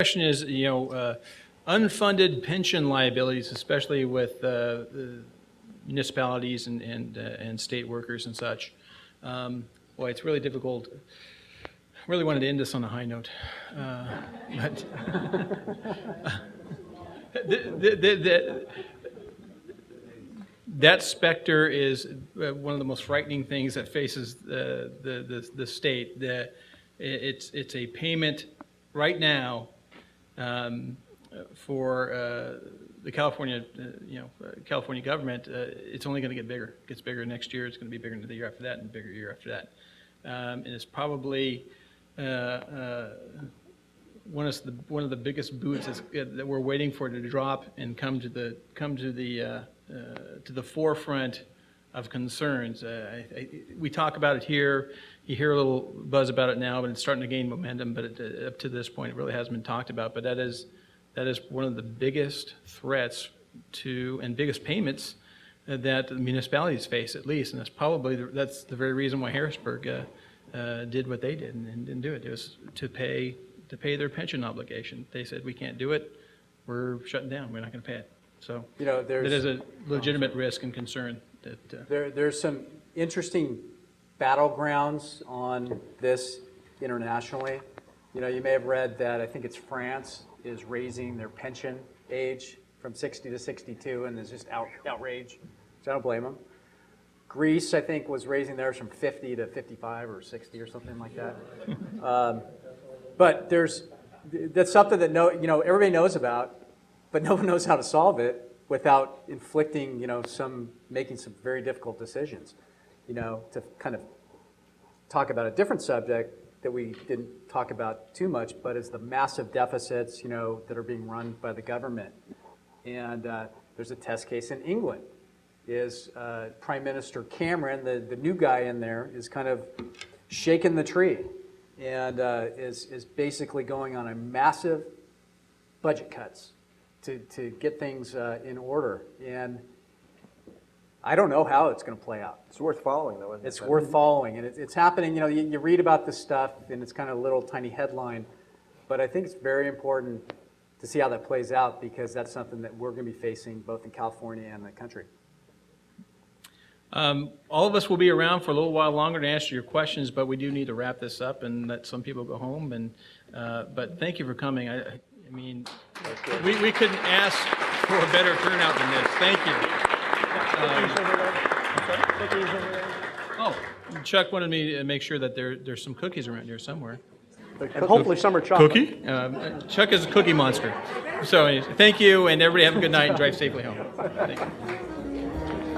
Question is, unfunded pension liabilities, especially with municipalities and state workers and such. Boy, it's really difficult. I really wanted to end this on a high note, but that specter is one of the most frightening things that faces the state. It's a payment right now for the California government. It's only going to get bigger. It gets bigger next year. It's going to be bigger the year after that, and bigger year after that. And it's probably one of the biggest boots that we're waiting for to drop and come to the forefront of concerns. We talk about it here. You hear a little buzz about it now, but it's starting to gain momentum. But up to this point, it really hasn't been talked about. But that is one of the biggest threats and biggest payments that the municipalities face, at least. And that's the very reason why Harrisburg did what they did and didn't do it. It was to pay their pension obligation. They said, we can't do it. We're shutting down. We're not going to pay it. So that is a legitimate risk and concern. There's some interesting battlegrounds on this internationally. You may have read that I think it's France is raising their pension age from 60 to 62, and there's just outrage. So I don't blame them. Greece, I think, was raising theirs from 50 to 55 or 60 or something like that. But that's something that everybody knows about, but no one knows how to solve it without inflicting, making some very difficult decisions. To kind of talk about a different subject that we didn't talk about too much, but is the massive deficits, that are being run by the government. And there's a test case in England. Is Prime Minister Cameron, the new guy in there, is kind of shaking the tree and is basically going on a massive budget cuts to get things in order. And I don't know how it's going to play out. It's worth following, though, isn't it? It's worth following, and it's happening. You read about this stuff, and it's kind of a little tiny headline, but I think it's very important to see how that plays out, because that's something that we're going to be facing both in California and the country. All of us will be around for a little while longer to answer your questions, but we do need to wrap this up and let some people go home. But thank you for coming. I mean, we couldn't ask for a better turnout than this. Thank you. Chuck wanted me to make sure that there's some cookies around here somewhere. And hopefully some are chocolate. Cookie? Chuck is a cookie monster. So thank you, and everybody have a good night and drive safely home. Thank you.